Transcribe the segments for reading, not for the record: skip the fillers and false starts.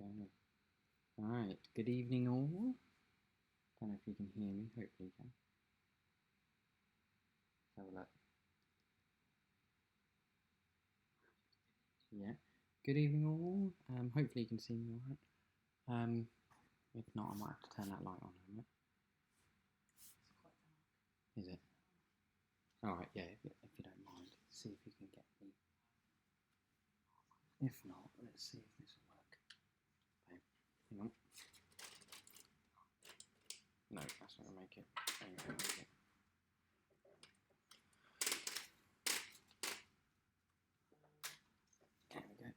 Okay. Alright, good evening all. Don't know if you can hear me, hopefully you can. Let's have a look. Yeah, good evening all. Hopefully you can see me alright. If not, I might have to turn that light on a minute. Is it? Alright, yeah, if you don't mind. See if you can get me. If not, let's see if this will work. Okay, hang on. No, that's not going to make it. Hang on, make it. There we go.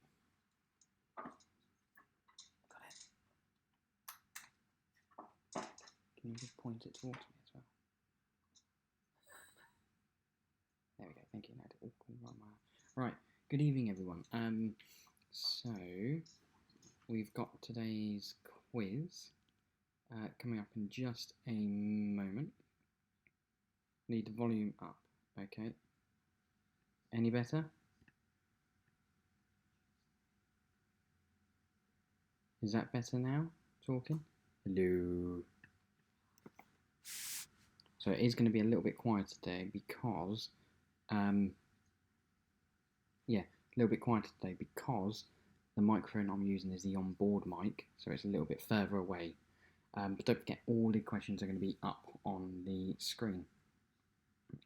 Got it. Can you just point it towards me as well? There we go. Thank you. Right. Good evening, everyone. So we've got today's quiz coming up in just a moment. Need the volume up. Okay. Any better? Is that better now? Talking? Hello. So it is going to be a little bit quiet today because, a little bit quieter today because the microphone I'm using is the onboard mic, so it's a little bit further away. But don't forget, all the questions are going to be up on the screen.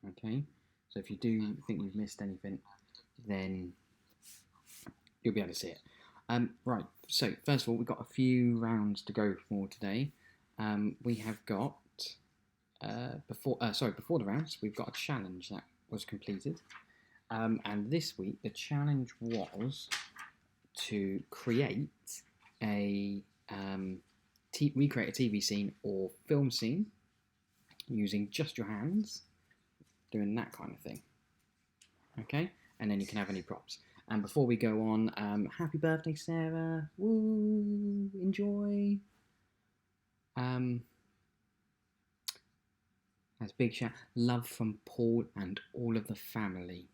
Okay, so if you do think you've missed anything, then you'll be able to see it. Right, so first of all, we've got a few rounds to go for today. We have got, before the rounds, we've got a challenge that was completed. And this week, the challenge was to create recreate a TV scene or film scene using just your hands, doing that kind of thing. Okay, and then you can have any props. And before we go on, happy birthday, Sarah! Woo! Enjoy. That's big shout. Love from Paul and all of the family.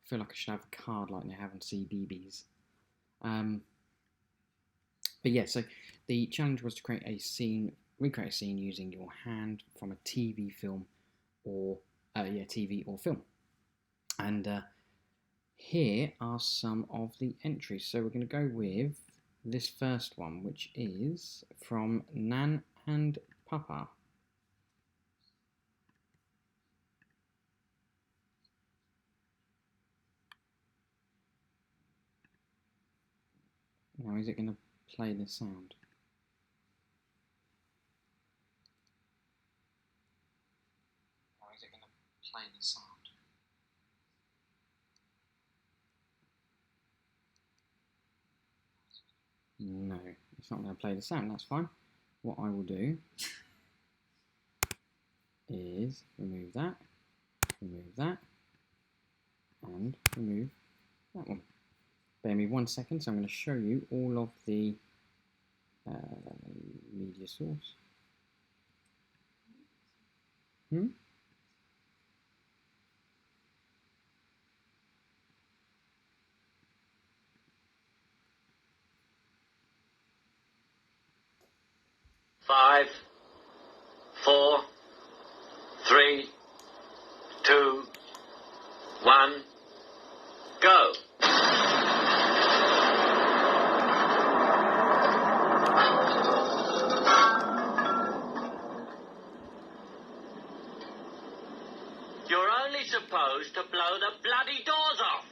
I feel like I should have a card like they have on CBeebies. But yeah, so the challenge was to recreate a scene using your hand from a TV film or TV or film. And here are some of the entries. So we're going to go with this first one, which is from Nan and Papa. Now, is it going to play the sound? Now, is it going to play the sound? No, it's not going to play the sound. That's fine. What I will do is remove that, and remove that one. Bear me 1 second, so I'm going to show you all of the media source. Five, 4, 3, 2, 1, go. You're only supposed to blow the bloody doors off.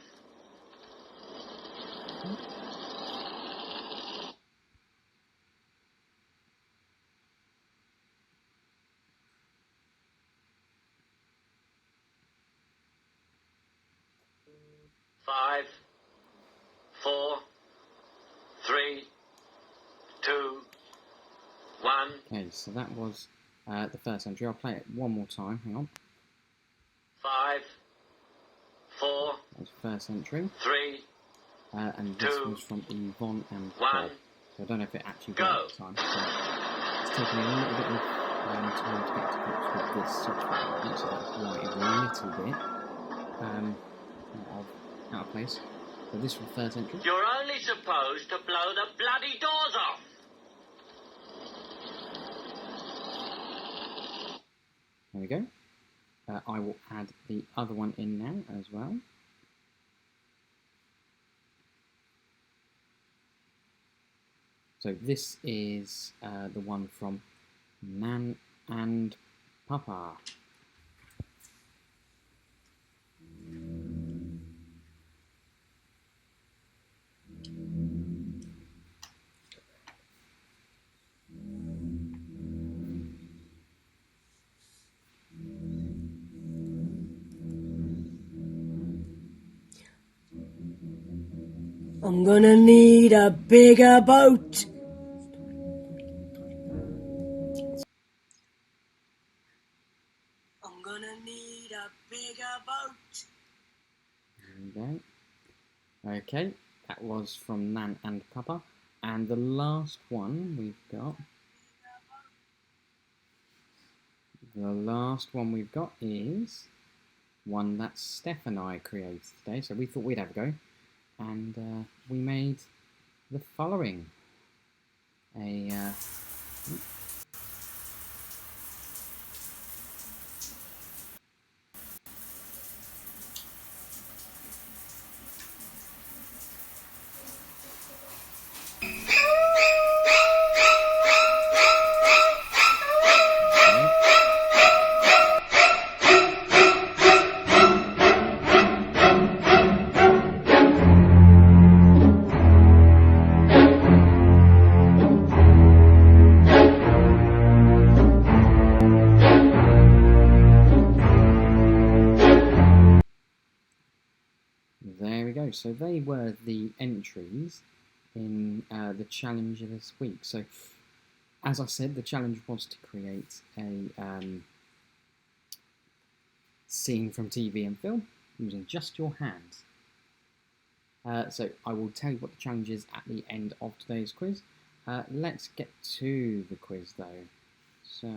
Five, 4, 3, 2, 1. Okay, so that was the first entry. I'll play it one more time. Hang on. 5, 4. That's the first entry. 3. And this was from Yvonne and 1. Bob. So I don't know if it actually worked this time. So it's taken me a little bit of time to get to grips with this software. So that's why it's a little bit out of place. So this for the first entry. You're only supposed to blow the bloody doors off. There we go. I will add the other one in now as well. So this is the one from Nan and Papa. I'm gonna need a bigger boat. I'm gonna need a bigger boat. There we go. Okay, that was from Nan and Papa. And the last one we've got... is one that Steph and I created today. So we thought we'd have a go. And we made the following. There we go. So they were the entries in the challenge of this week. So, as I said, the challenge was to create a scene from TV and film using just your hands. So I will tell you what the challenge is at the end of today's quiz. Let's get to the quiz though. So...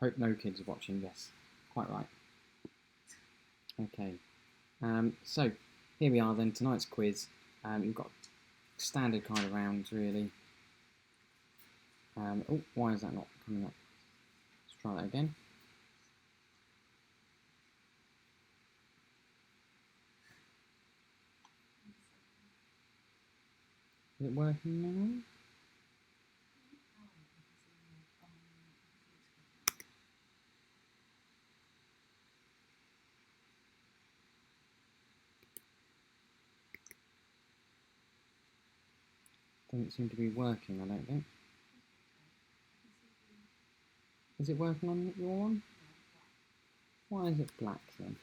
hope no kids are watching, yes, quite right. Okay, so here we are then, tonight's quiz. You've got standard kind of rounds really. Oh, why is that not coming up? Let's try that again. Is it working now? Doesn't seem to be working, I don't think. Is it working on your one? Why is it black then?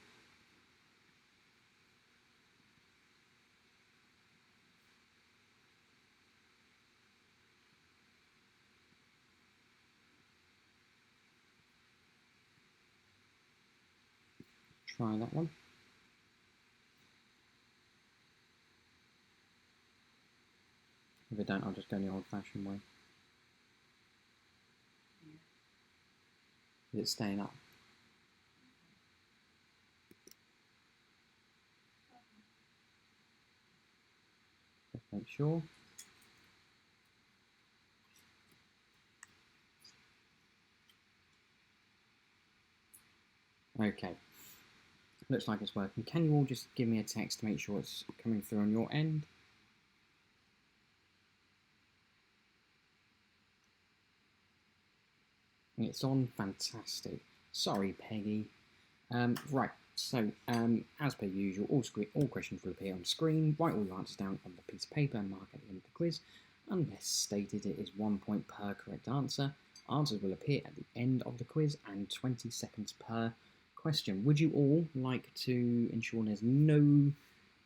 Try that one. If I don't, I'll just go the old-fashioned way. Is it staying up? Just make sure. Okay. Looks like it's working. Can you all just give me a text to make sure it's coming through on your end? It's on, fantastic. Sorry, Peggy. Right, so as per usual, all questions will appear on screen. Write all your answers down on the piece of paper and mark at the end of the quiz. Unless stated, it is 1 point per correct answer. Answers will appear at the end of the quiz and 20 seconds per question. Would you all like to ensure there's no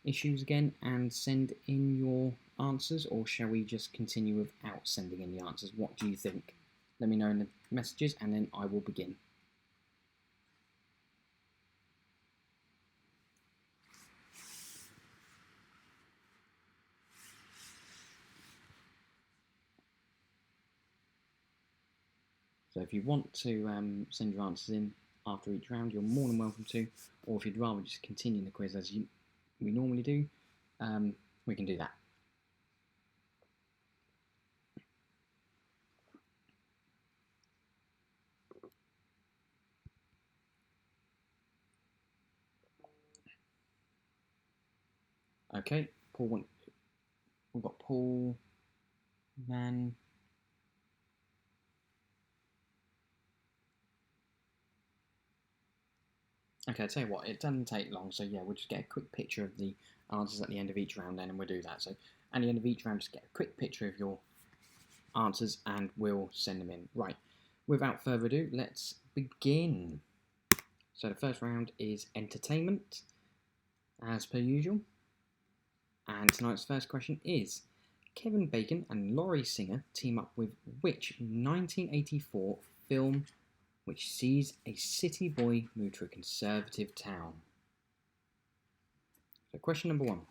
issues again and send in your answers, or shall we just continue without sending in the answers? What do you think? Let me know in the messages and then I will begin. So if you want to send your answers in after each round, you're more than welcome to, or if you'd rather just continue the quiz as we normally do, we can do that. Okay, we've got Paul, Van. Okay, I'll tell you what, it doesn't take long, so yeah, we'll just get a quick picture of the answers at the end of each round then, and we'll do that. So at the end of each round, just get a quick picture of your answers and we'll send them in. Right, without further ado, let's begin. So the first round is entertainment, as per usual. And tonight's first question is, Kevin Bacon and Laurie Singer team up with which 1984 film which sees a city boy move to a conservative town? So question number 1.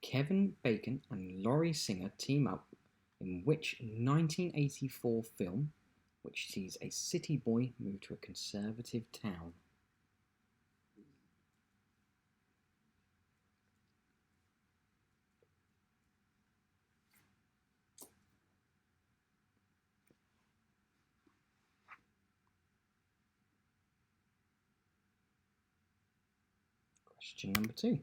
Kevin Bacon and Laurie Singer team up in which 1984 film which sees a city boy move to a conservative town? Question number 2.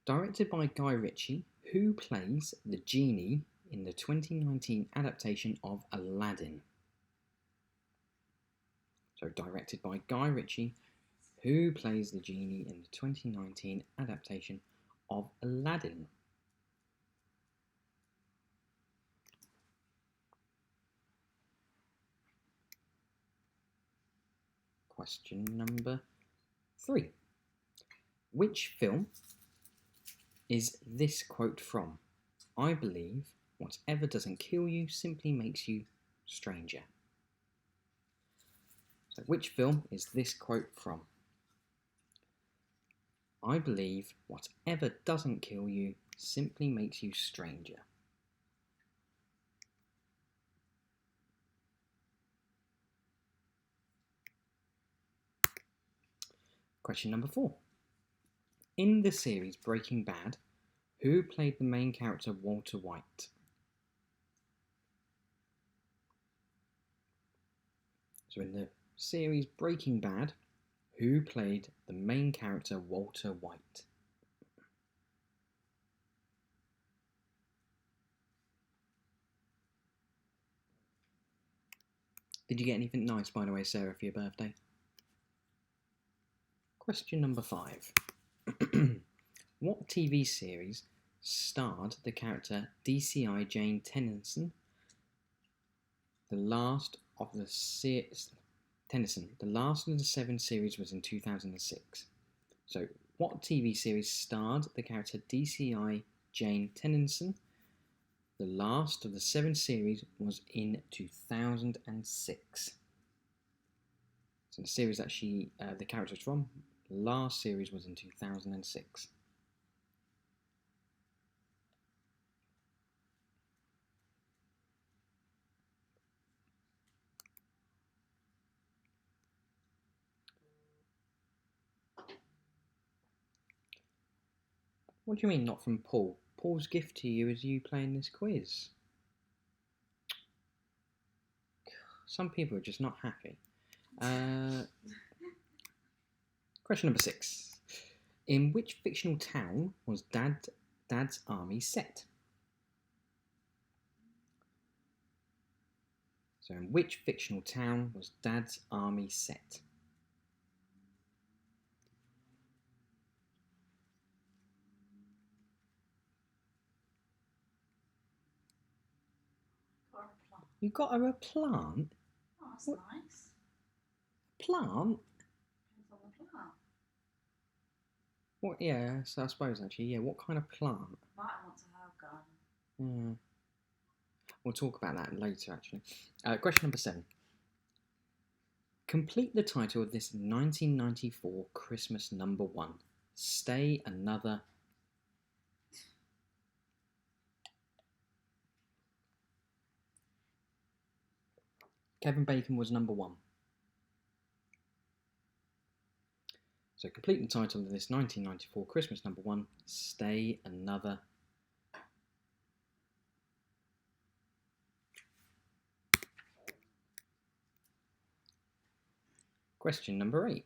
Directed by Guy Ritchie, who plays the genie in the 2019 adaptation of Aladdin? So directed by Guy Ritchie, who plays the genie in the 2019 adaptation of Aladdin? Question number 3. Which film is this quote from? I believe whatever doesn't kill you simply makes you stranger. So which film is this quote from? I believe whatever doesn't kill you simply makes you stranger. Question number 4. In the series Breaking Bad, who played the main character Walter White? So in the series Breaking Bad, who played the main character Walter White? Did you get anything nice, by the way, Sarah, for your birthday? Question number 5. What TV series starred the character DCI Jane Tennyson? The last of the 7 series was in 2006. So, what TV series starred the character DCI Jane Tennyson? The last of the 7 series was in 2006. So the series that the character is from, the last series was in 2006. What do you mean not from Paul? Paul's gift to you is you playing this quiz. Some people are just not happy. Question number 6. In which fictional town was Dad's army set? So in which fictional town was Dad's army set? You got her a plant? Oh, that's nice. Plant? Depends on the plant. What? Yeah, so I suppose actually, yeah. What kind of plant? Might want to have garden. We'll talk about that later, actually. Question number 7. Complete the title of this 1994 Christmas number 1. Stay Another. Kevin Bacon was number 1. So complete the title of this 1994 Christmas number 1, Stay Another. Question number 8.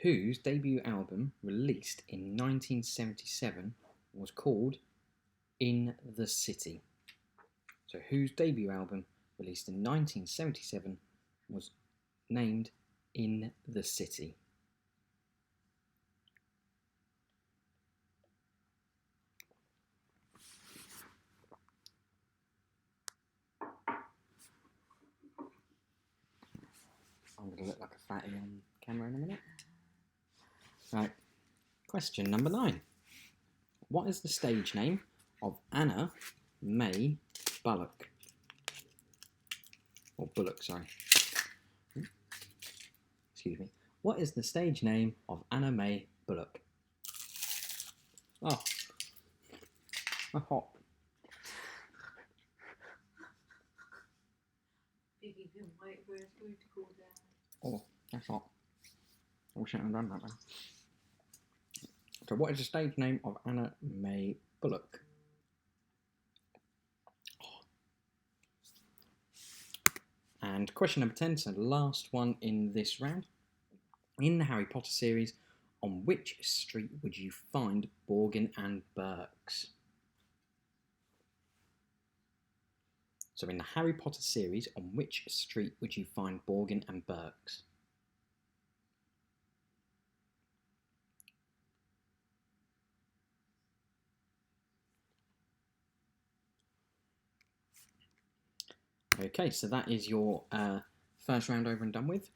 Whose debut album, released in 1977, was called In the City? So whose debut album, released in 1977, was named In the City? I'm going to look like a fatty on camera in a minute. Right. Question number 9. What is the stage name of Anna May Bullock? Or Bullock, sorry. Excuse me. What is the stage name of Anna May Bullock? Oh. A hot. Biggie been waiting for his food to cool down. Oh, that's hot. I wish I hadn't done that then. So what is the stage name of Anna May Bullock? And question number 10, so the last one in this round. In the Harry Potter series, on which street would you find Borgin and Burkes? So in the Harry Potter series, on which street would you find Borgin and Burkes? Okay, so that is your first round over and done with.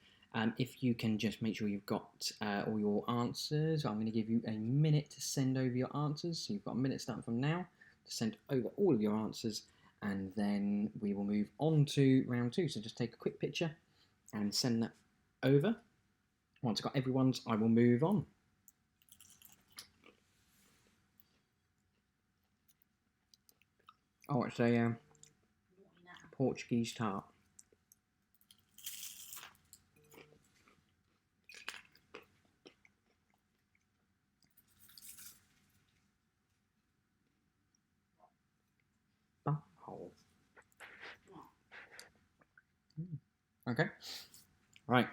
If you can just make sure you've got all your answers, I'm going to give you a minute to send over your answers. So you've got a minute starting from now to send over all of your answers, and then we will move on to round 2. So just take a quick picture and send that over. Once I've got everyone's, I will move on. Oh, it's a Portuguese tart. Butthole. Okay. Right.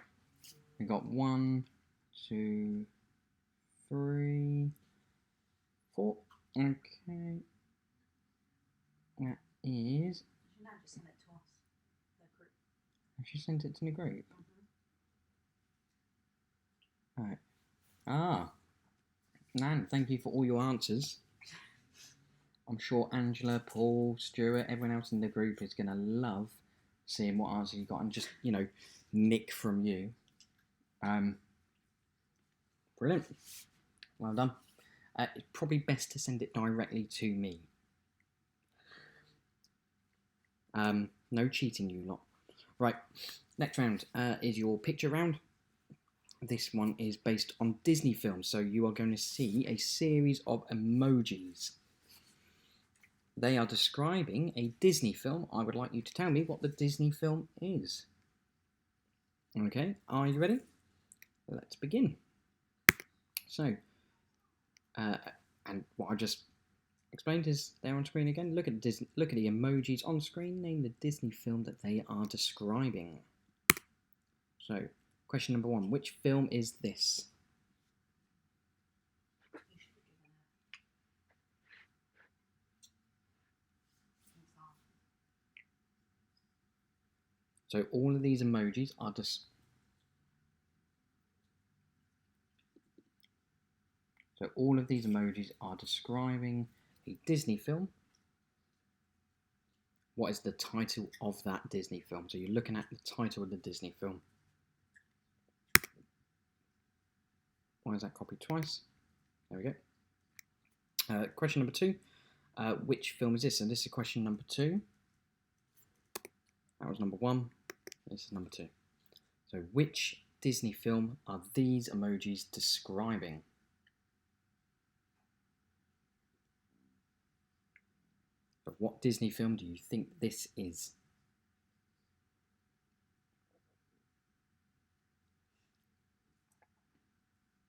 We got 1, 2, 3, 4. Okay. That is. You now just send it to us. The group. She sent it to the group. Mm-hmm. Right. Ah. Nan, thank you for all your answers. I'm sure Angela, Paul, Stuart, everyone else in the group is going to love seeing what answer you got and just, you know, nick from you. Brilliant. Well done. It's probably best to send it directly to me. No cheating, you lot. Right, next round is your picture round. This one is based on Disney films, so you are going to see a series of emojis. They are describing a Disney film. I would like you to tell me what the Disney film is. Okay, are you ready? Let's begin. So, and what I just explained is there on screen again. Look at Disney. Look at the emojis on screen. Name the Disney film that they are describing. So, question number 1: which film is this? You should be given an example. So all of these emojis are describing a Disney film. What is the title of that Disney film? So you're looking at the title of the Disney film. Why is that copied twice? There we go. Question number 2. Which film is this? And this is question number 2. That was number 1. This is number 2. So which Disney film are these emojis describing? But what Disney film do you think this is?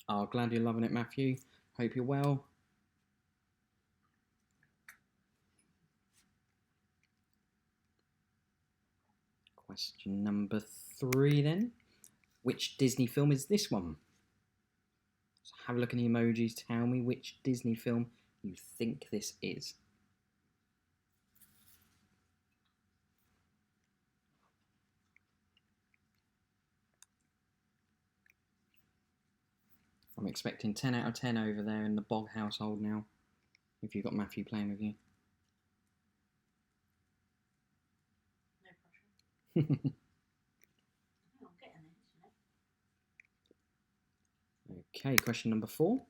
Oh, glad you're loving it, Matthew. Hope you're well. Question number 3 then. Which Disney film is this one? So have a look at the emojis. Tell me which Disney film you think this is. I'm expecting 10 out of 10 over there in the Bog household now, if you've got Matthew playing with you. No pressure. I'm getting it, Okay, question number 4.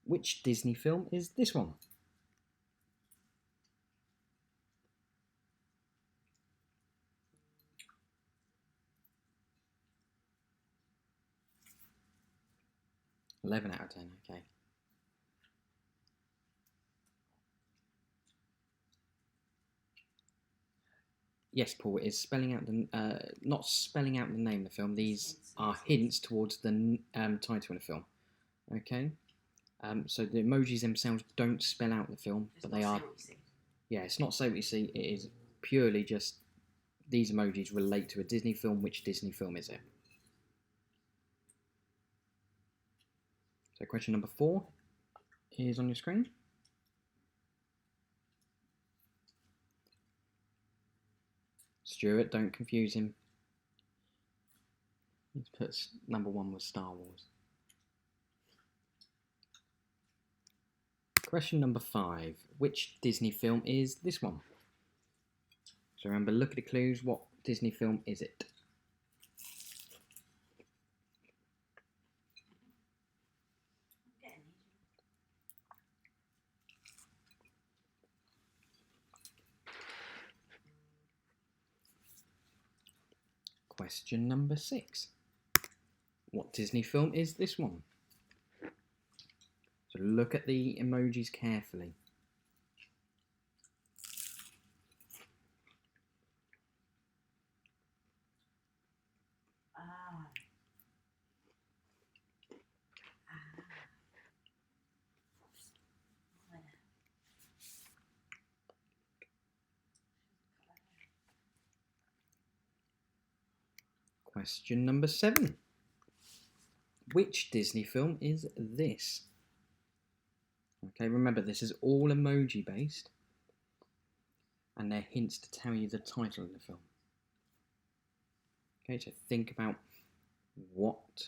Which Disney film is this one? it? 11 out of 10, okay. Yes, Paul, it is spelling out the not spelling out the name of the film. These are hints towards the title of the film. Okay, so the emojis themselves don't spell out the film, but they are. Yeah, it's not Say What You See. It is purely just these emojis relate to a Disney film. Which Disney film is it? So question number 4 is on your screen. Stuart, don't confuse him. Let's put number 1 was Star Wars. Question number 5. Which Disney film is this one? So remember, look at the clues. What Disney film is it? Question number 6. What Disney film is this one? So look at the emojis carefully. Question number 7. Which Disney film is this? Okay, remember this is all emoji based, and they're hints to tell you the title of the film. Okay, so think about what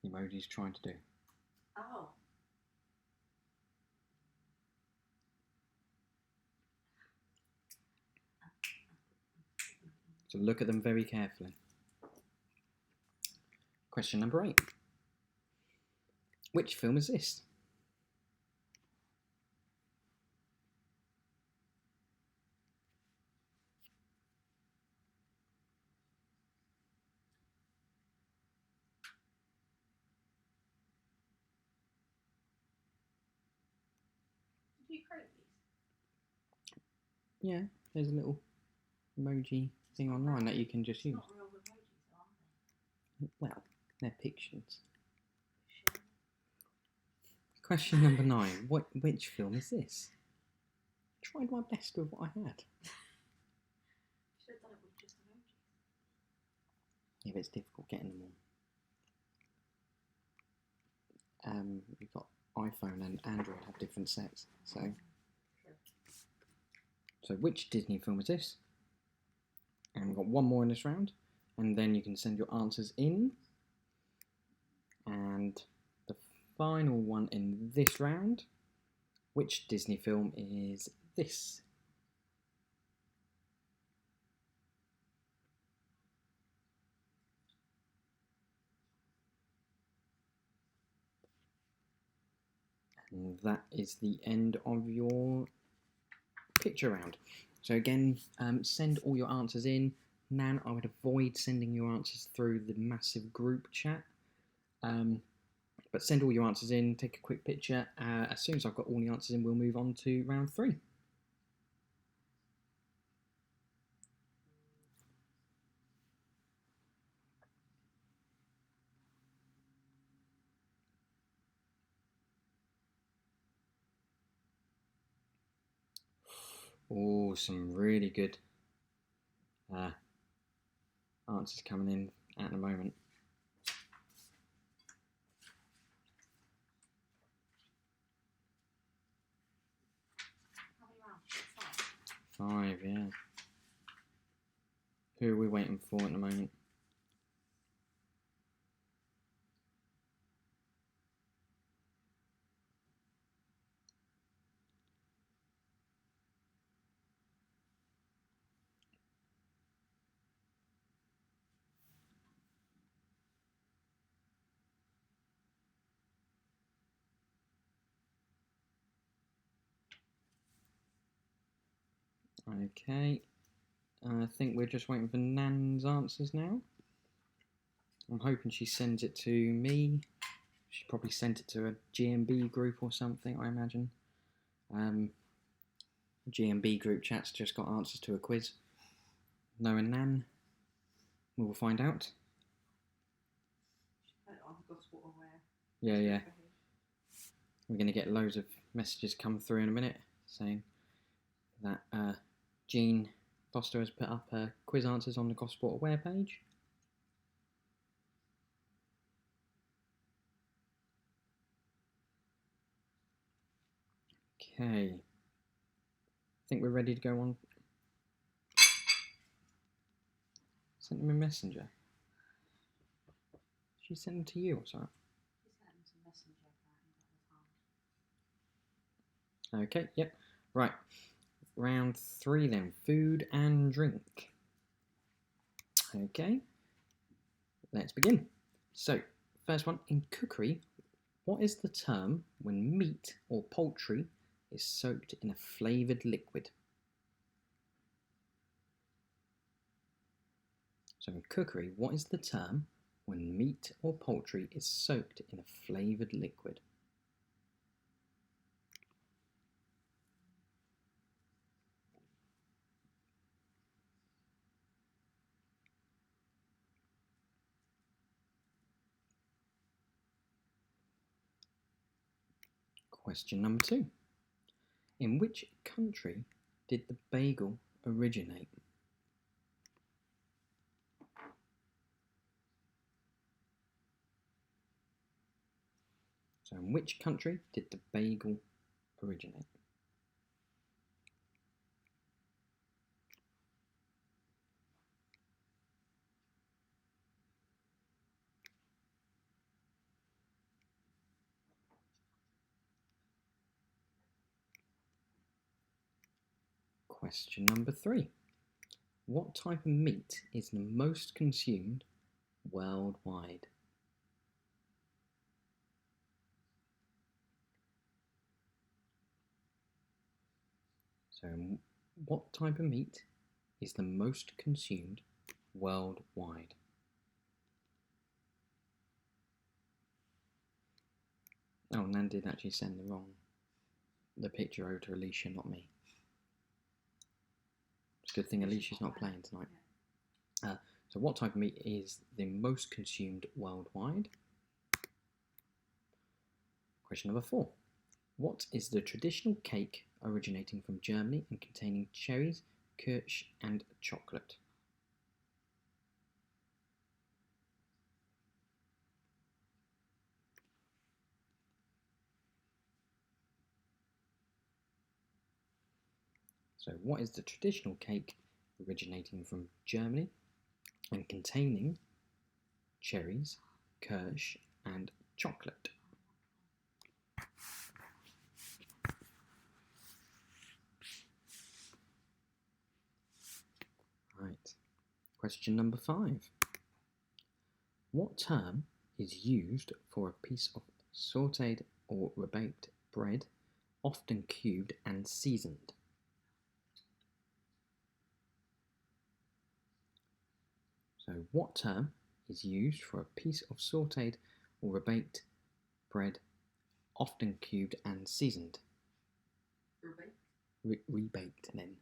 the emoji is trying to do. Oh. So look at them very carefully. Question number 8. Which film is this? Did you create these? Yeah, there's a little emoji thing online that you can just use. Not real emojis, are they? Well, they're pictures. Question number 9. Which film is this? Tried my best with what I had. Should have done it with just emojis. Yeah, but it's difficult getting them all. You've got iPhone and Android have different sets. So which Disney film is this? And we've got one more in this round, and then you can send your answers in. And the final one in this round, which Disney film is this? And that is the end of your picture round. So again, send all your answers in. Nan, I would avoid sending your answers through the massive group chat. But send all your answers in, take a quick picture. As soon as I've got all the answers in, we'll move on to round 3. Oh, some really good answers coming in at the moment. How many rounds? 5, 5. yeah. Who are we waiting for at the moment? Okay, I think we're just waiting for Nan's answers now. I'm hoping she sends it to me. She probably sent it to a GMB group or something, I imagine. GMB group chat's just got answers to a quiz. Knowing Nan, we will find out. Yeah. We're going to get loads of messages come through in a minute saying that Jean Foster has put up her quiz answers on the Gosport Aware page. Okay. I think we're ready to go on. Sent them a messenger. She sent them to you or something? She sent them to Messenger apparently. Okay, yep. Right. Round 3 then. Food and drink. Okay. Let's begin. So, first one. In cookery, what is the term when meat or poultry is soaked in a flavoured liquid? So in cookery, what is the term when meat or poultry is soaked in a flavoured liquid? Question number 2. In which country did the bagel originate? So in which country did the bagel originate? Question number 3. What type of meat is the most consumed worldwide? So what type of meat is the most consumed worldwide? Oh, Nan did actually send the picture over to Alicia, not me. It's a good thing Alicia's not playing tonight. So what type of meat is the most consumed worldwide? Question number 4. What is the traditional cake originating from Germany and containing cherries, kirsch and chocolate? So what is the traditional cake originating from Germany and containing cherries, kirsch and chocolate? Right. Question number 5. What term is used for a piece of sautéed or rebaked bread, often cubed and seasoned? So what term is used for a piece of sautéed or rebaked bread, often cubed and seasoned? Rebaked then.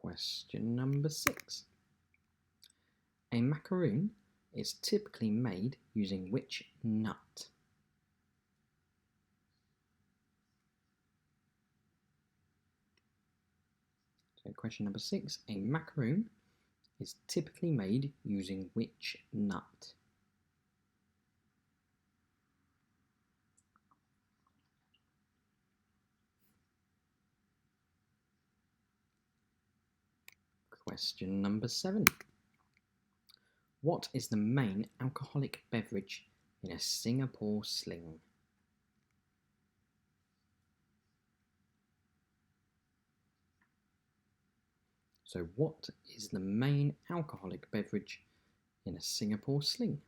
Question number 6. A macaroon is typically made using which nut? So question number 6. A macaroon is typically made using which nut? Question number 7. What is the main alcoholic beverage in a Singapore sling? So what is the main alcoholic beverage in a Singapore sling?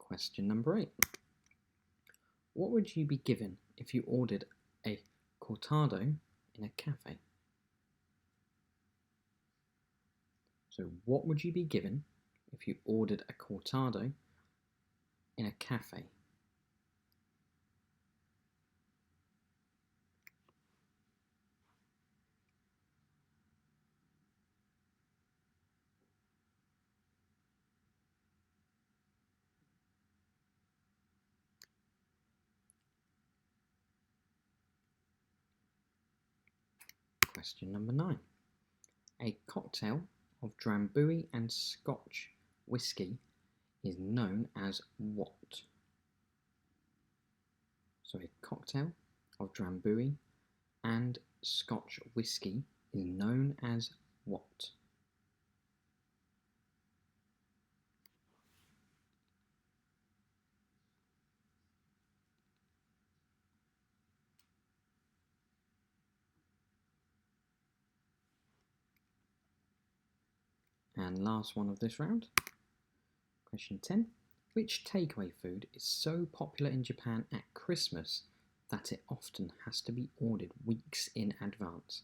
Question number 8. What would you be given if you ordered a cortado in a cafe? So what would you be given if you ordered a cortado in a cafe? Question number 9. A cocktail of Drambuie and Scotch whisky is known as what? So a cocktail of Drambuie and Scotch whisky is known as what? And last one of this round. Question 10. Which takeaway food is so popular in Japan at Christmas that it often has to be ordered weeks in advance?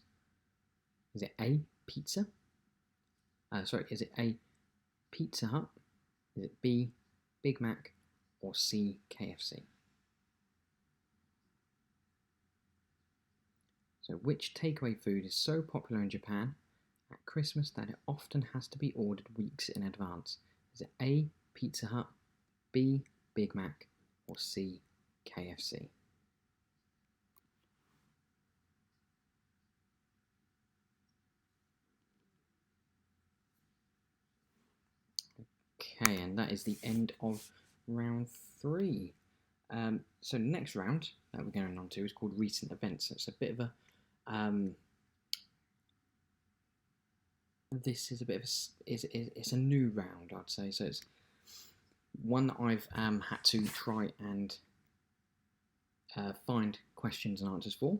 Is it A, pizza? Is it A, Pizza Hut? Is it B, Big Mac? Or C, KFC? So which takeaway food is so popular in Japan at Christmas that it often has to be ordered weeks in advance? Is it A, Pizza Hut, B, Big Mac, or C, KFC? Okay, and that is the end of round 3. So next round that we're going on to is called recent events. So it's a bit of a this is a bit of it's a new round, I'd say. So it's one that I've had to try and find questions and answers for.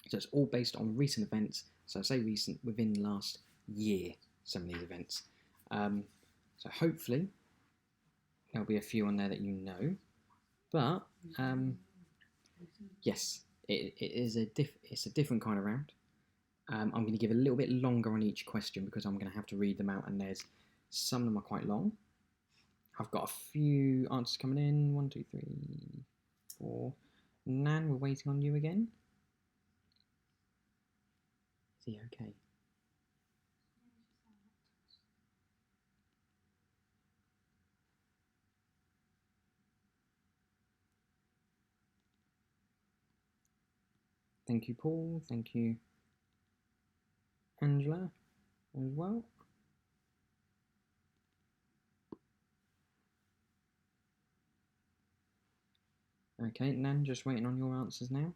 So it's all based on recent events. So I say recent, within the last year, some of these events. So hopefully there'll be a few on there that you know. But yes, it's a different kind of round. I'm going to give a little bit longer on each question because I'm going to have to read them out, and some of them are quite long. I've got a few answers coming in. 1, 2, 3, 4. Nan, we're waiting on you again. Is he okay? Thank you, Paul. Thank you, Angela, as well. Okay, Nan, just waiting on your answers now.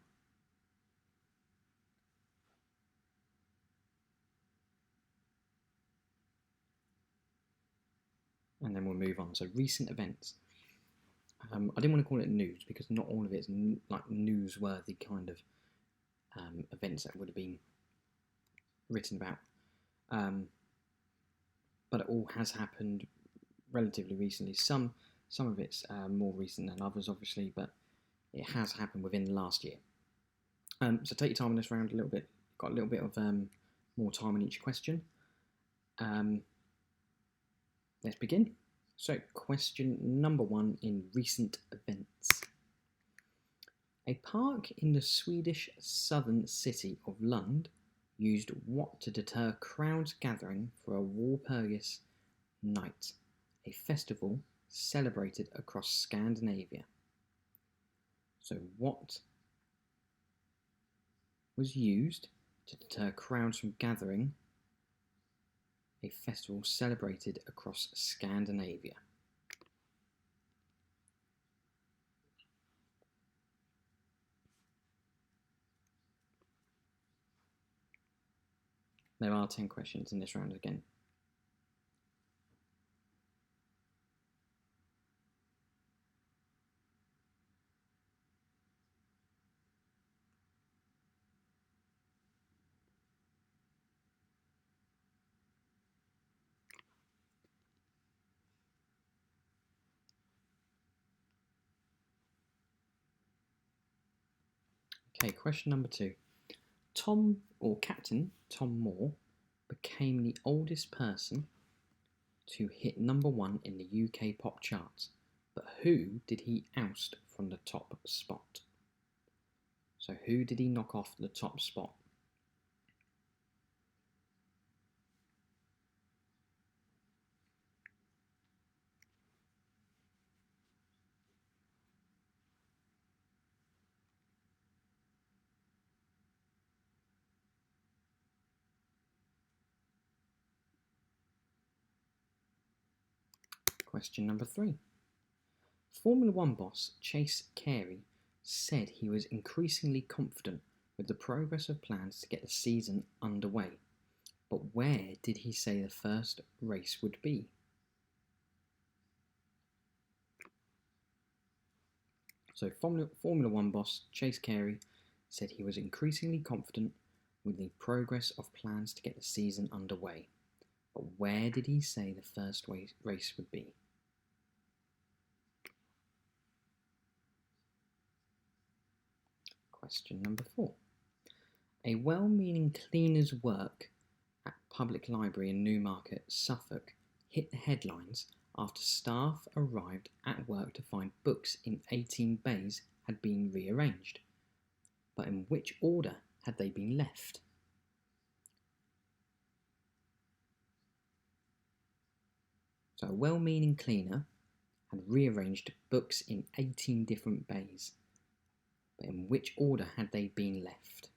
And then we'll move on. So recent events. I didn't want to call it news because not all of it is like newsworthy kind of events that would have been written about. But it all has happened relatively recently. Some of it's more recent than others, obviously, but it has happened within the last year. So take your time on this round a little bit. Got a little bit of more time on each question. let's begin. So, question number 1 in recent events. A park in the Swedish southern city of Lund used what to deter crowds gathering for a Walpurgis night, a festival celebrated across Scandinavia. So, what was used to deter crowds from gathering, a festival celebrated across Scandinavia? There are 10 questions in this round again. Okay, question number 2. Captain Tom Moore became the oldest person to hit number 1 in the UK pop charts, but who did he oust from the top spot? So who did he knock off the top spot? Question number 3. Formula One boss Chase Carey said he was increasingly confident with the progress of plans to get the season underway. But where did he say the first race would be? So Formula One boss Chase Carey said he was increasingly confident with the progress of plans to get the season underway. But where did he say the first race would be? Question number 4. A well-meaning cleaner's work at Public Library in Newmarket, Suffolk, hit the headlines after staff arrived at work to find books in 18 bays had been rearranged. But in which order had they been left? So a well-meaning cleaner had rearranged books in 18 different bays. But in which order had they been left?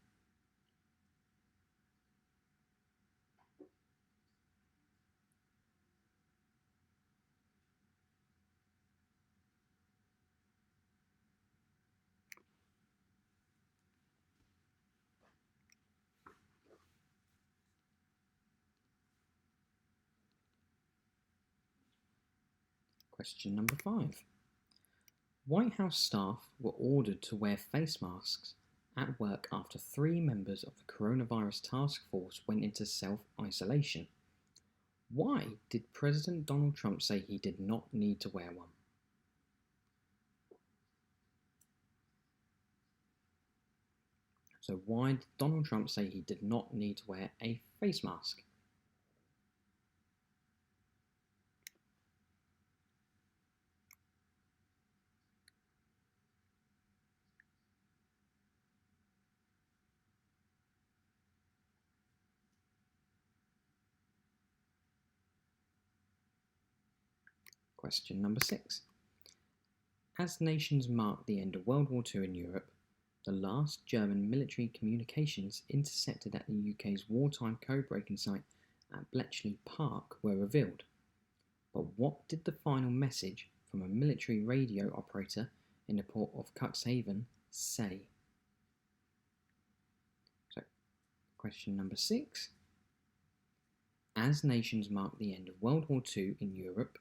Question number 5. White House staff were ordered to wear face masks at work after 3 members of the coronavirus task force went into self-isolation. Why did President Donald Trump say he did not need to wear one? So why did Donald Trump say he did not need to wear a face mask? Question number 6. As nations marked the end of World War II in Europe, the last German military communications intercepted at the UK's wartime code-breaking site at Bletchley Park were revealed. But what did the final message from a military radio operator in the port of Cuxhaven say? So, question number 6. As nations marked the end of World War II in Europe,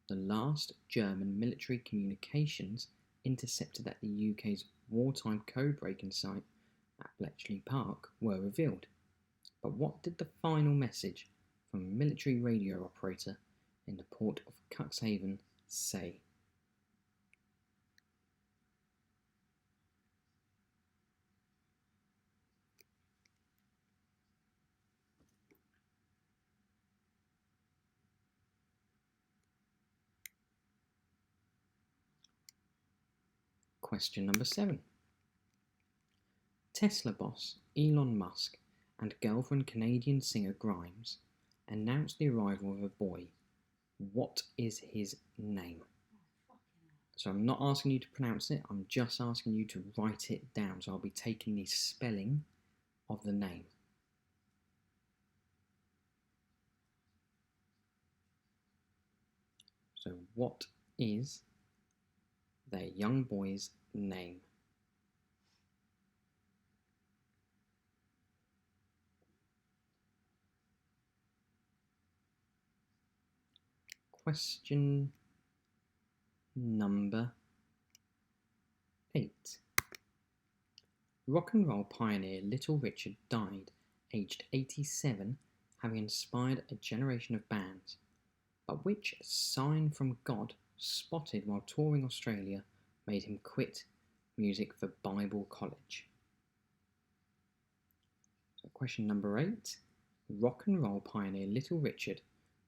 the last German military communications intercepted at the UK's wartime code-breaking site at Bletchley Park were revealed. But what did the final message from a military radio operator in the port of Cuxhaven say? Question number 7. Tesla boss Elon Musk and girlfriend Canadian singer Grimes announced the arrival of a boy. What is his name? So I'm not asking you to pronounce it, I'm just asking you to write it down. So I'll be taking the spelling of the name. So what is their young boy's name? Question number 8. Rock and roll pioneer Little Richard died, aged 87, having inspired a generation of bands. But which sign from God, spotted while touring Australia, made him quit music for Bible college? So question number 8. Rock and roll pioneer Little Richard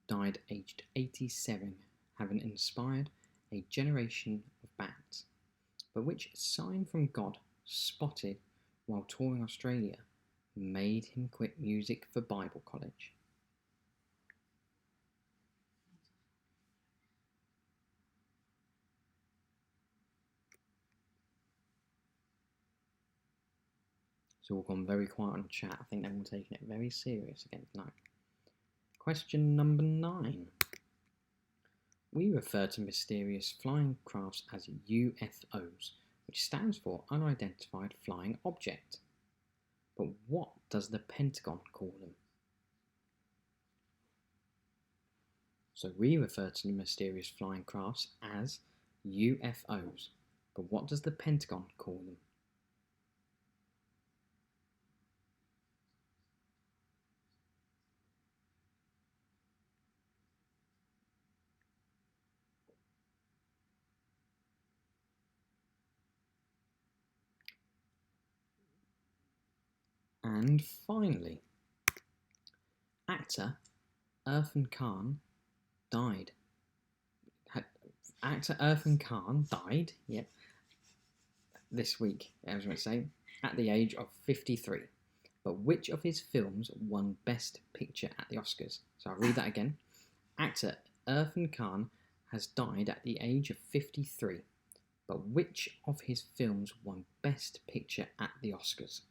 died aged 87, having inspired a generation of bands. But which sign from God, spotted while touring Australia, made him quit music for Bible college? It's all gone very quiet on chat. I think they're all taking it very serious again tonight. Question number 9. We refer to mysterious flying crafts as UFOs, which stands for Unidentified Flying Object. But what does the Pentagon call them? So we refer to the mysterious flying crafts as UFOs, but what does the Pentagon call them? And finally, actor Irfan Khan died. Actor Irfan Khan died, yep, this week, I was going to say, at the age of 53. But which of his films won Best Picture at the Oscars? So I'll read that again. Actor Irfan Khan has died at the age of 53. But which of his films won Best Picture at the Oscars?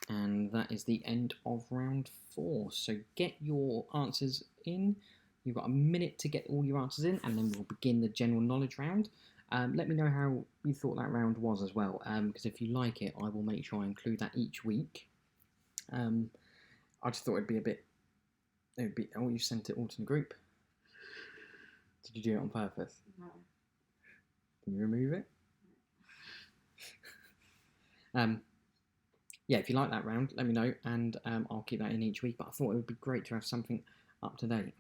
And that is the end of round 4. So get your answers in. You've got a minute to get all your answers in, and then we'll begin the general knowledge round. Let me know how you thought that round was as well, because if you like it, I will make sure I include that each week. I just thought it would be, oh, you sent it all to the group. Did you do it on purpose? No. Can you remove it? Yeah, if you like that round, let me know, and I'll keep that in each week. But I thought it would be great to have something up to date.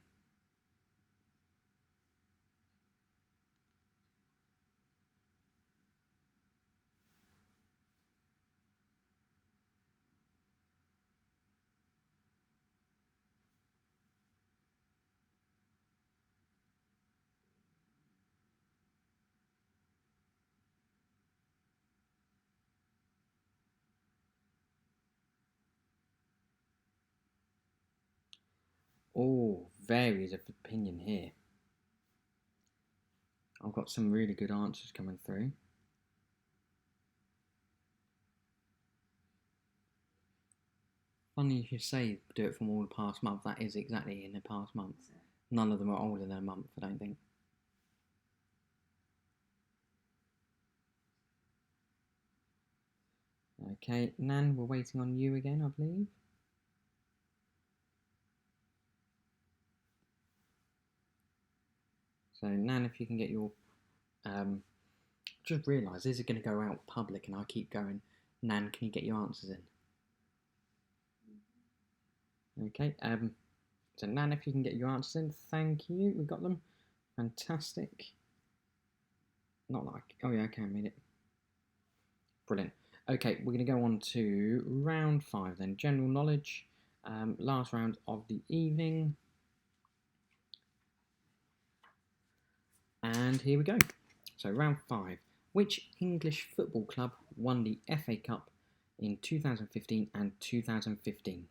Oh, varies of opinion here. I've got some really good answers coming through. Funny you should say do it from all the past month. That is exactly in the past month. None of them are older than a month, I don't think. Okay, Nan, we're waiting on you again, I believe. So, Nan, if you can get your... just realised this is going to go out public and I keep going, Nan, can you get your answers in? Okay, so Nan, if you can get your answers in, thank you, we got them. Fantastic. Not like, oh yeah, okay, I made it. Brilliant. Okay, we're going to go on to round 5 then, general knowledge. Last round of the evening. And here we go. So round 5. Which English football club won the FA Cup in 2015 and 2015?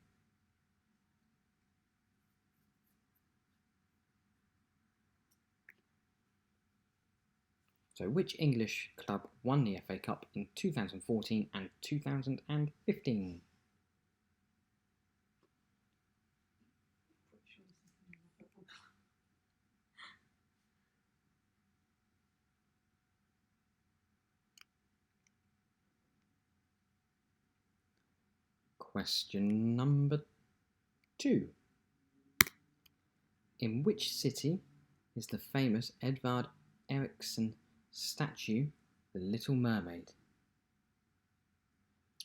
So which English club won the FA Cup in 2014 and 2015? Question number 2. In which city is the famous Edvard Eriksson statue, The Little Mermaid?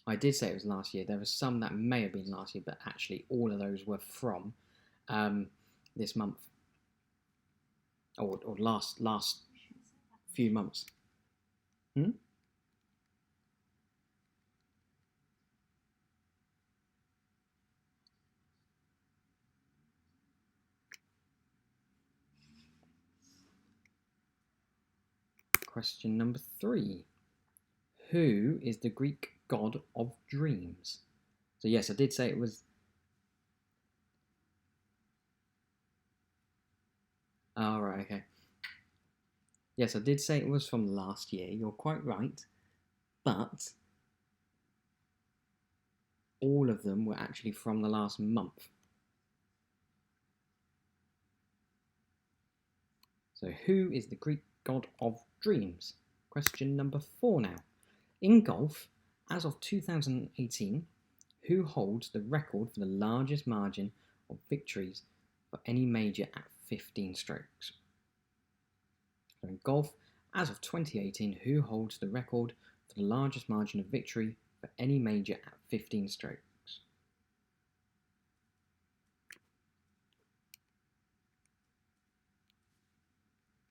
I did say it was last year. There were some that may have been last year, but actually all of those were from this month. Or last few months. Question number 3. Who is the Greek god of dreams? So yes, I did say it was... Oh, right, okay. Yes, I did say it was from last year. You're quite right. But all of them were actually from the last month. So who is the Greek god of dreams? Question number 4 now. In golf, as of 2018, who holds the record for the largest margin of victories for any major at 15 strokes? So in golf, as of 2018, who holds the record for the largest margin of victory for any major at 15 strokes?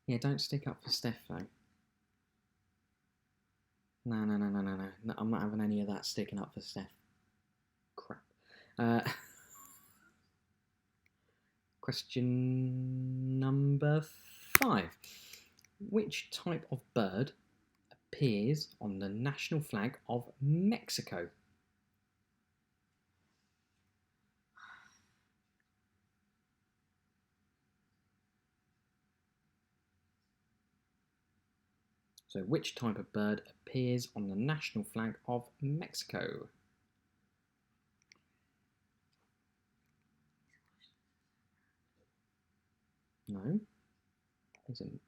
Yeah, don't stick up for Steph though. No. I'm not having any of that sticking up for Steph. Crap. Question number 5. Which type of bird appears on the national flag of Mexico? So which type of bird appears on the national flag of Mexico? No? It should be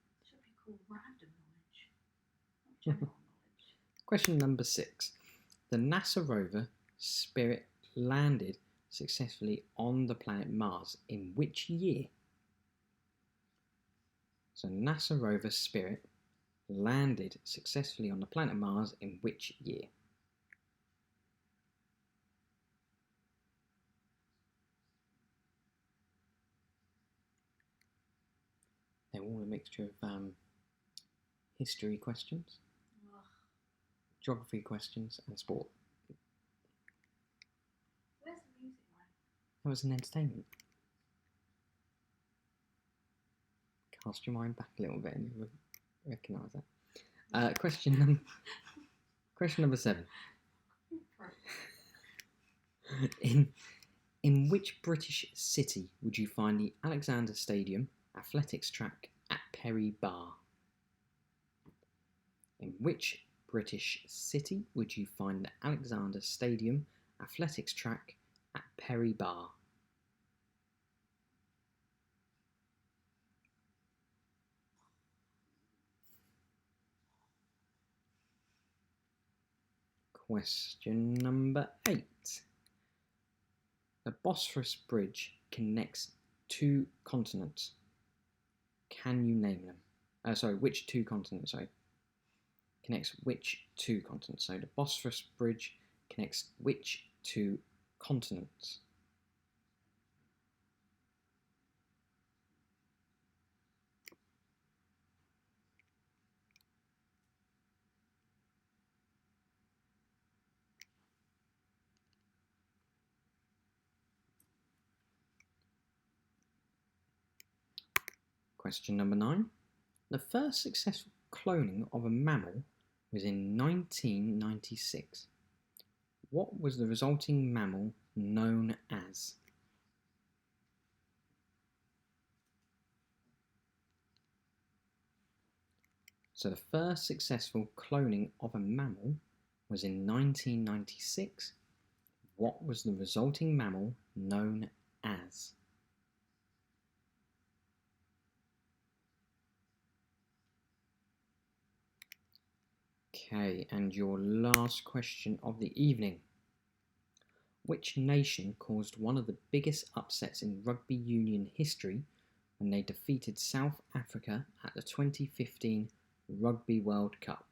called random knowledge, not general knowledge. Question number 6. The NASA rover Spirit landed successfully on the planet Mars in which year? So NASA rover Spirit landed successfully on the planet Mars in which year? They're all a mixture of history questions, geography questions, and sport. Where's the music line? That was an entertainment. Cast your mind back a little bit and you'll recognise that. Question number 7. In which British city would you find the Alexander Stadium athletics track at Perry Bar? In which British city would you find the Alexander Stadium athletics track at Perry Bar? Question number 8. The Bosphorus Bridge connects 2 continents. Can you name them? Which 2 continents? Connects which 2 continents? So the Bosphorus Bridge connects which 2 continents? Question number 9. The first successful cloning of a mammal was in 1996. What was the resulting mammal known as? So the first successful cloning of a mammal was in 1996. What was the resulting mammal known as? Okay, and your last question of the evening. Which nation caused one of the biggest upsets in rugby union history when they defeated South Africa at the 2015 Rugby World Cup?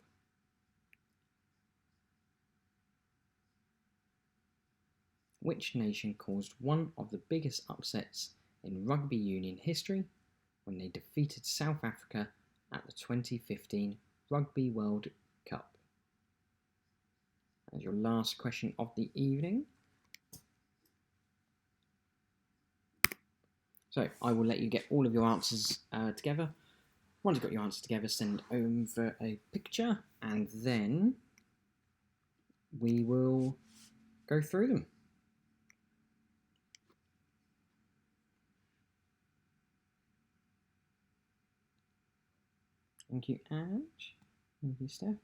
Which nation caused one of the biggest upsets in rugby union history when they defeated South Africa at the 2015 Rugby World Cup? As your last question of the evening. So I will let you get all of your answers together. Once you've got your answers together, send over a picture and then we will go through them. Thank you, Ange. Thank you, Steph.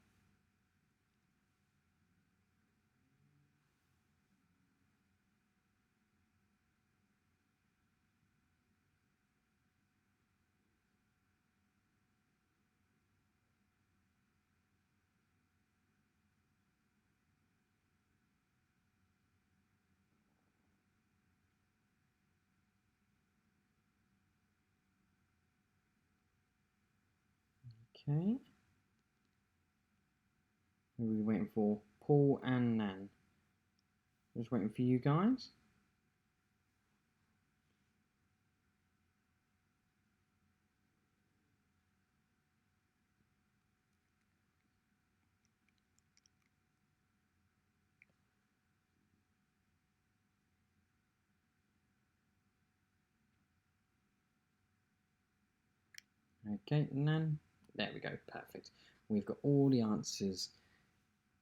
Okay. Who are we waiting for? Paul and Nan. Just waiting for you guys. Okay, Nan. There we go, perfect. We've got all the answers.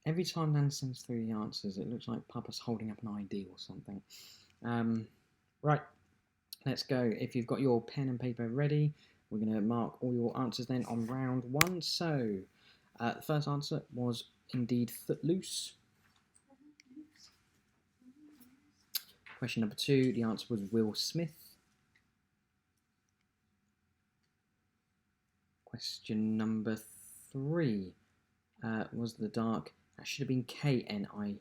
Every time Nan sends through the answers, it looks like Papa's holding up an ID or something. Right, let's go. If you've got your pen and paper ready, we're going to mark all your answers then on round 1. So, the first answer was indeed Footloose. Question number 2, the answer was Will Smith. Question number 3 was the Dark. That should have been K-N-I.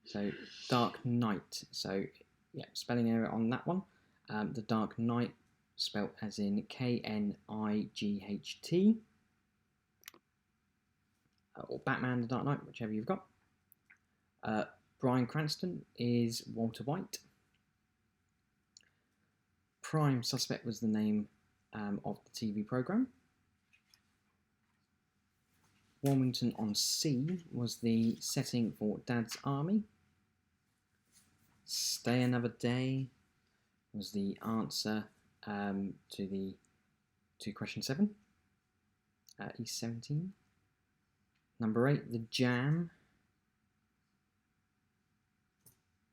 So Dark Knight. So yeah, spelling error on that one. The Dark Knight spelt as in K-N-I-G-H-T. Or Batman the Dark Knight, whichever you've got. Bryan Cranston is Walter White. Prime Suspect was the name of the TV programme. Wilmington-on-Sea was the setting for Dad's Army. Stay Another Day was the answer to question 7. East 17. Number 8, The Jam.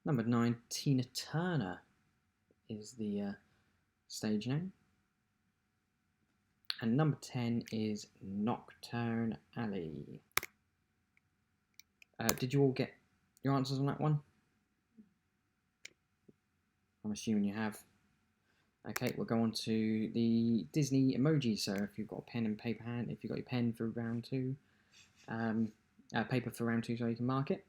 Number 9, Tina Turner is the stage name. And number 10 is Nocturne Alley. Did you all get your answers on that one? I'm assuming you have. Okay, we'll go on to the Disney emojis. So if you've got a pen and paper hand, if you've got your pen for round 2, paper for round 2, so you can mark it.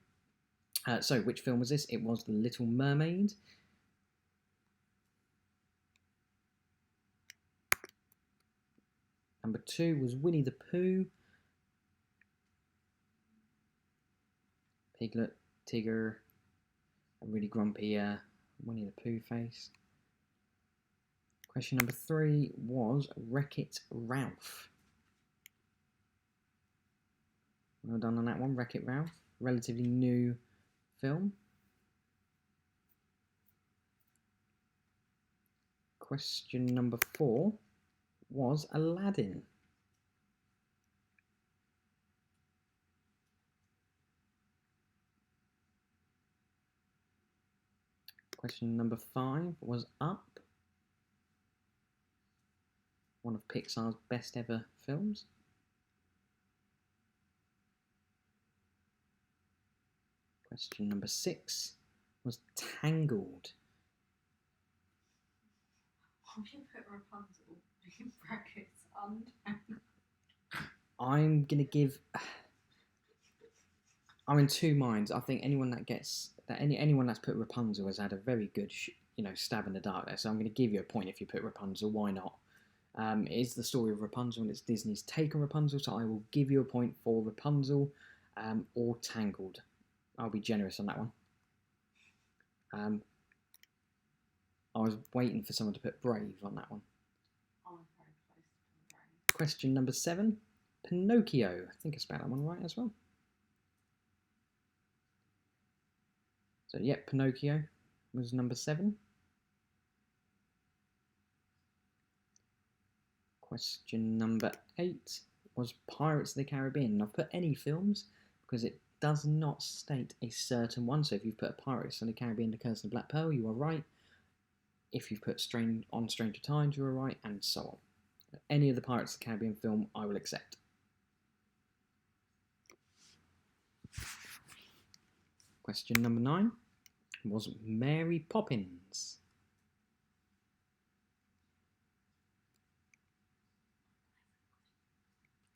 So which film was this? It was The Little Mermaid. Number 2 was Winnie the Pooh. Piglet, Tigger, a really grumpy Winnie the Pooh face. Question number 3 was Wreck-It Ralph. Well done on that one, Wreck-It Ralph. Relatively new film. Question number 4 was Aladdin. Question number 5 was Up, one of Pixar's best ever films. Question number 6 was Tangled. Why have you put Rapunzel in brackets untangled? I'm gonna give. I'm in two minds. I think anyone that gets that anyone that's put Rapunzel has had a very good stab in the dark there. So I'm going to give you a point if you put Rapunzel. Why not? It is the story of Rapunzel and it's Disney's take on Rapunzel. So I will give you a point for Rapunzel or Tangled. I'll be generous on that one. I was waiting for someone to put Brave on that one. I was very close to Brave. Question number 7, Pinocchio. I think I spelled that one right as well. So, yep, Pinocchio was number 7. Question number 8 was Pirates of the Caribbean. And I've put any films because it does not state a certain one. So if you've put Pirates of the Caribbean, The Curse of the Black Pearl, you are right. If you've put Stranger Times, you are right, and so on. Any of the Pirates of the Caribbean film, I will accept. Question number 9 was Mary Poppins.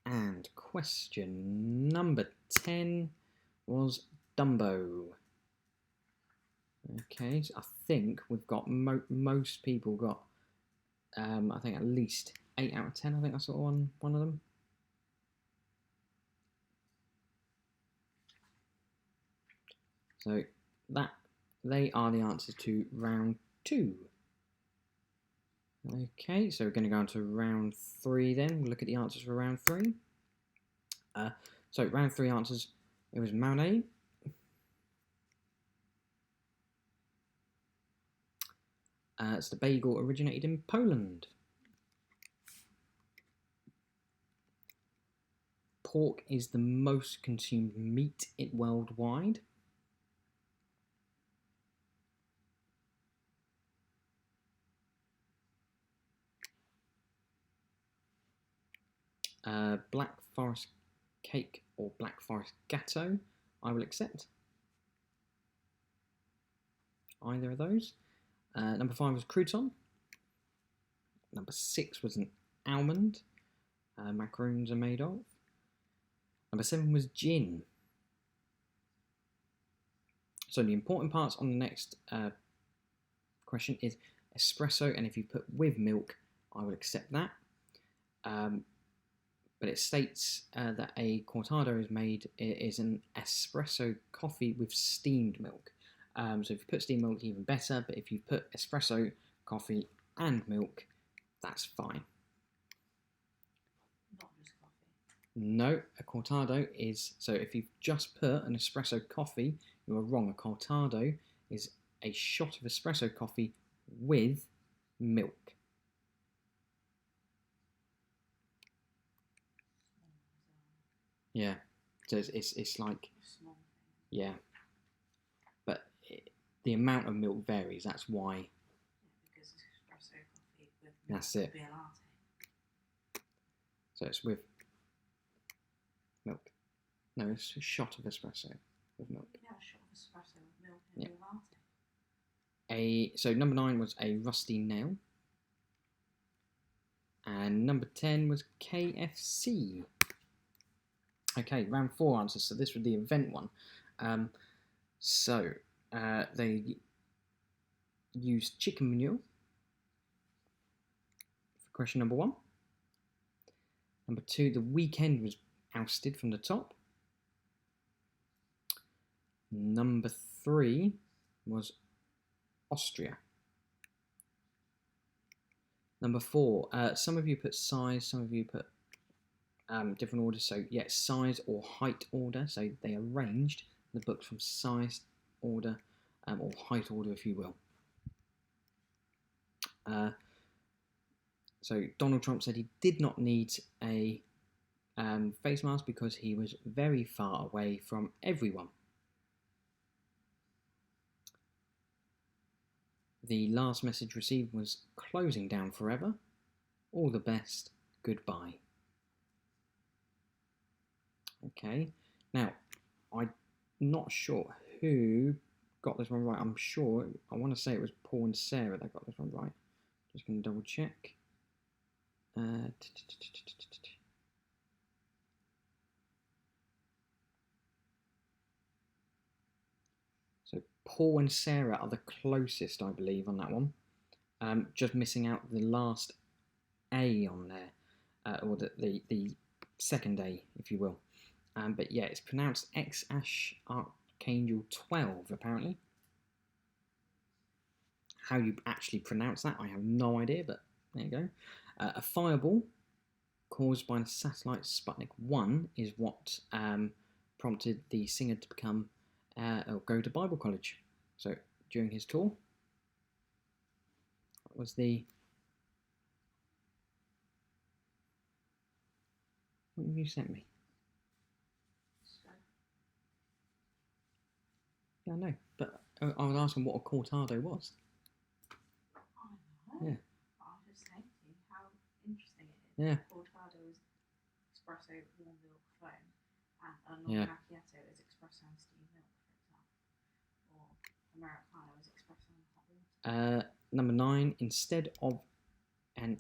And question number 10 was Dumbo. Okay, so I think we've got most people got, I think at least 8 out of 10. I think I saw one of them. So they are the answers to round 2. Okay, so we're going to go on to round 3 then. We'll look at the answers for round 3. So round 3 answers, it was Monet. It's the bagel originated in Poland. Pork is the most consumed meat worldwide. Black Forest cake or Black Forest Gâteau, I will accept. Either of those. Number 5 was crouton. Number 6 was an almond. Macaroons are made of. Number 7 was gin. So the important parts on the next question is espresso, and if you put with milk, I will accept that. But it states that a cortado is an espresso coffee with steamed milk. So if you put steamed milk, even better. But if you put espresso, coffee, and milk, that's fine. Not just coffee. No, a cortado is, so if you've just put an espresso coffee, you are wrong. A cortado is a shot of espresso coffee with milk. Yeah, so it's like, yeah, but the amount of milk varies. That's why. Yeah, because espresso coffee with milk That's it. would be a latte. So it's with milk. No, it's a shot of espresso with milk. You can have a shot of espresso with milk and Yeah. a latte. So number 9 was a rusty nail. And number 10 was KFC. Okay, round 4 answers. So this was the event one. They used chicken manure for question number 1. Number 2, the weekend was ousted from the top. Number 3 was Austria. Number 4, some of you put size, some of you put different orders. So yeah, size or height order. So they arranged the books from size order or height order, if you will. So Donald Trump said he did not need a face mask because he was very far away from everyone. The last message received was closing down forever. All the best. Goodbye. Okay. Now, I'm not sure who got this one right. I'm sure, I want to say it was Paul and Sarah that got this one right. Just going to double check. So Paul and Sarah are the closest, I believe, on that one. Just missing out the last A on there, or the second A, if you will. But yeah, it's pronounced X-Ash Archangel 12, apparently. How you actually pronounce that, I have no idea, but there you go. A fireball caused by the satellite Sputnik 1 is what prompted the singer to become or go to Bible college. So during his tour, that was the... What have you sent me? Yeah, I know, but I was asking what a cortado was. I know. Yeah. I'll just say to you how interesting it is. Yeah. Cortado is espresso warm milk foam, and a Yeah. non-macchiato is espresso and steamed milk, for example. Or Americano is espresso and hot water. Number 9, instead of an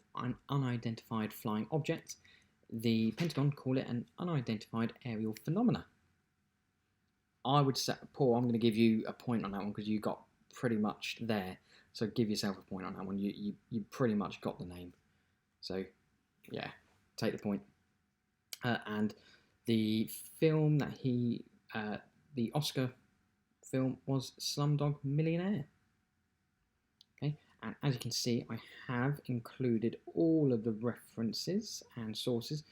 unidentified flying object, the Pentagon call it an unidentified aerial phenomena. I would say, Paul, I'm going to give you a point on that one because you got pretty much there. So give yourself a point on that one. You pretty much got the name. So, yeah, take the point. And the film that the Oscar film was Slumdog Millionaire. Okay, and as you can see, I have included all of the references and sources.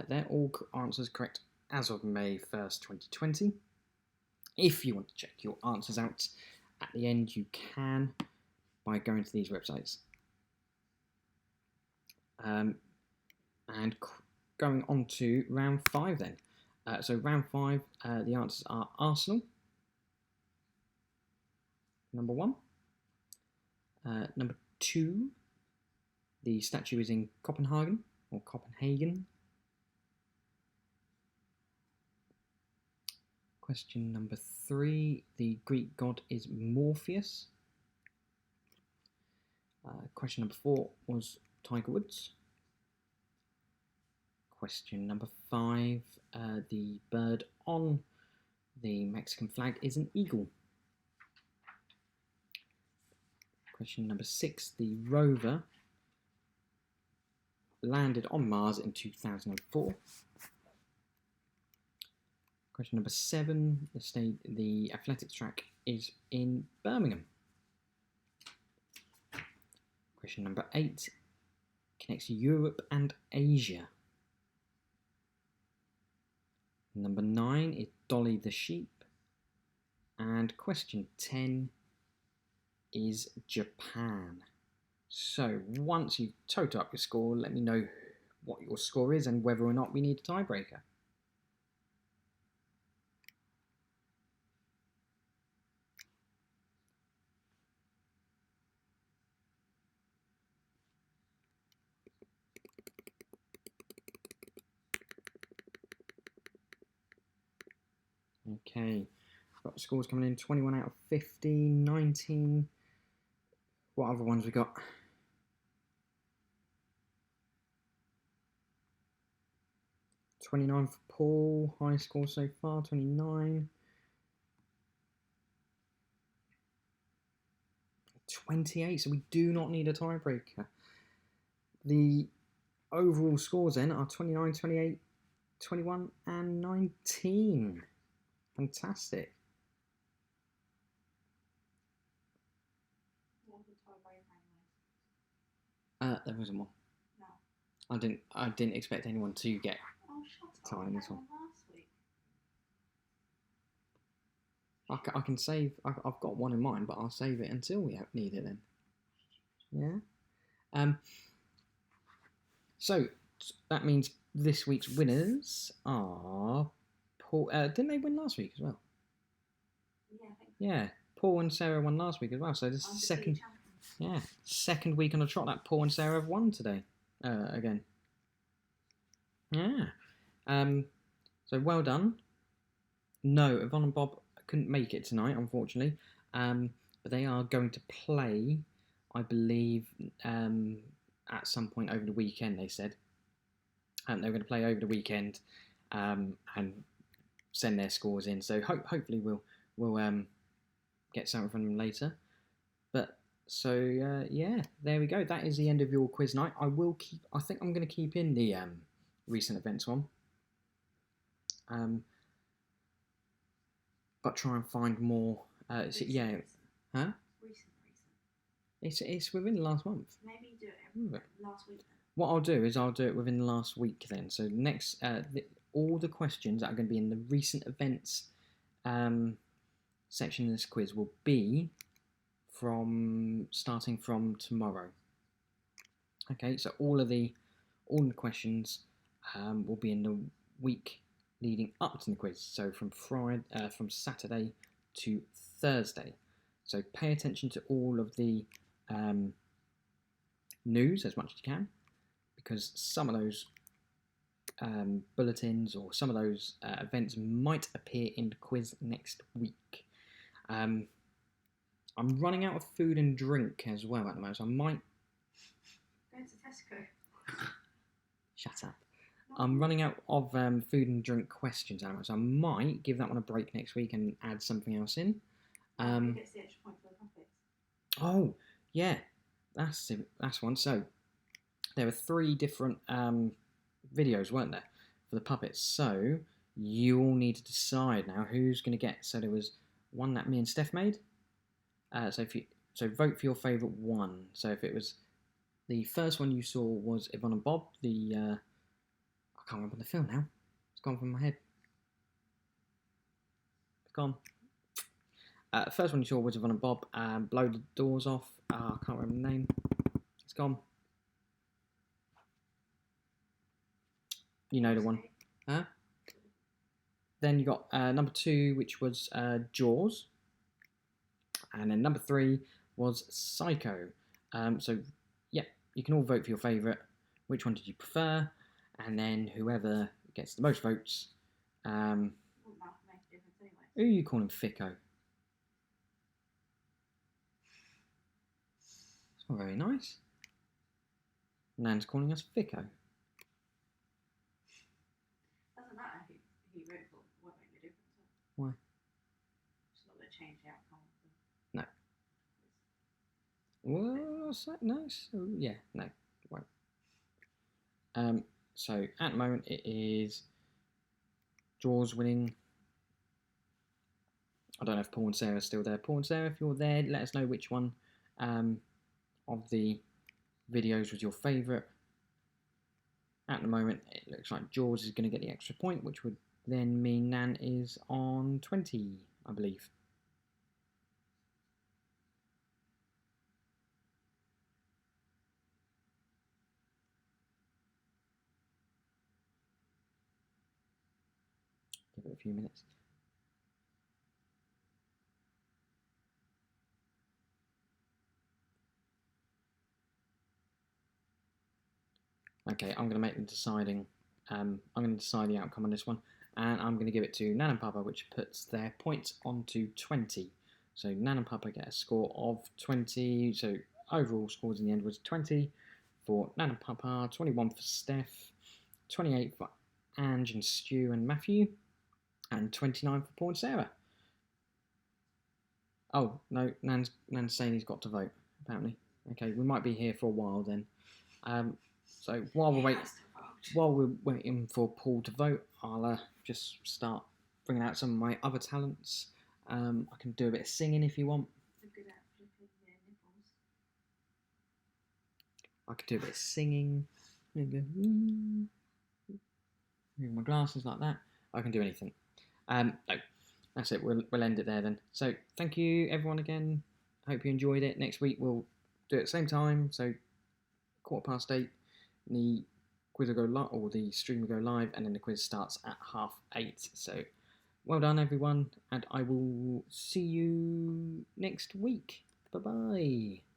They're all answers correct as of May 1st, 2020. If you want to check your answers out at the end, you can by going to these websites. And going on to round 5 then. So round 5, the answers are Arsenal, number 1. Number 2, the statue is in Copenhagen, or Copenhagen. Question number 3, the Greek god is Morpheus. Question number 4 was Tiger Woods. Question number 5, the bird on the Mexican flag is an eagle. Question number 6, the rover landed on Mars in 2004. Question number 7, the athletics track is in Birmingham. Question number 8 connects Europe and Asia. Number 9 is Dolly the sheep. And question 10 is Japan. So once you've totaled up your score, let me know what your score is and whether or not we need a tiebreaker. Okay, got the scores coming in, 21 out of 50, 19. What other ones we got? 29 for Paul, high score so far, 29. 28, so we do not need a tiebreaker. The overall scores then are 29, 28, 21 and 19. Fantastic. What was the tiebreaker anyway? There wasn't one. No. I didn't expect anyone to get Oh, shut up. time in this one. Last week. I can save. I've got one in mind, but I'll save it until we need it then. Yeah. So that means this week's winners are Paul. Didn't they win last week as well? Yeah, I think Yeah, Paul and Sarah won last week as well. So this is the undefeated champions. second week on a trot that Paul and Sarah have won today. Again. Yeah. So well done. No, Yvonne and Bob couldn't make it tonight, unfortunately. But they are going to play, I believe, at some point over the weekend. They said, they're going to play over the weekend, and send their scores in. So hopefully we'll get something from them later. But so yeah, there we go. That is the end of your quiz night. I think I'm going to keep in the recent events one. But try and find more. Yeah, huh? Recent. It's within the last month. Maybe do it last week then. What I'll do is I'll do it within the last week then. So next, all the questions that are going to be in the recent events section of this quiz will be starting from tomorrow. Okay, so all the questions will be in the week leading up to the quiz. So from Saturday to Thursday. So pay attention to all of the news as much as you can, because some of those bulletins or some of those events might appear in the quiz next week. I'm running out of food and drink as well at the moment, so I might... Go to Tesco. Shut up. I'm running out of food and drink questions at the moment, so I might give that one a break next week and add something else in. Who gets the extra point for the puppets? Oh, yeah, that's one. So there were 3 different videos, weren't there, for the puppets? So you all need to decide now who's going to get. So there was one that me and Steph made. So vote for your favourite one. So if it was the first one you saw was Yvonne and Bob, I can't remember the film now. It's gone from my head. It's gone. First one you saw was Yvonne and Bob. Blow the doors off. I can't remember the name. It's gone. You know the one. Huh? Then you got number 2, which was Jaws. And then number 3 was Psycho. So, yeah, you can all vote for your favourite. Which one did you prefer? And then whoever gets the most votes... Wouldn't that make a difference anyway? who are you calling Ficko? It's not very nice. Nan's calling us Ficko. Doesn't matter who you vote for. It won't make a difference. Why? It's not going to change the outcome of the No. quiz. What's that? Nice? Oh, yeah, no, won't. So at the moment it is Jaws winning. I don't know if Paul and Sarah are still there. Paul and Sarah, if you're there, let us know which one of the videos was your favourite. At the moment, it looks like Jaws is going to get the extra point, which would then mean Nan is on 20, I believe. Give it a few minutes. Okay, I'm going to make the deciding. I'm going to decide the outcome on this one, and I'm going to give it to Nan and Papa, which puts their points onto 20. So Nan and Papa get a score of 20. So overall scores in the end was 20 for Nan and Papa, 21 for Steph, 28 for Ange and Stu and Matthew, and 29 for Paul and Sarah. Oh no, Nan's saying he's got to vote. Apparently, okay, we might be here for a while then. So while we're waiting for Paul to vote, I'll just start bringing out some of my other talents. I can do a bit of singing if you want. You're good at flipping their nipples. I could do a bit of singing. Moving my glasses like that. I can do anything. No, that's it. We'll end it there then. So thank you everyone again. Hope you enjoyed it. Next week we'll do it at the same time. So 8:15. The quiz will go live, or the stream will go live, and then the quiz starts at 8:30. So well done, everyone, and I will see you next week. Bye bye.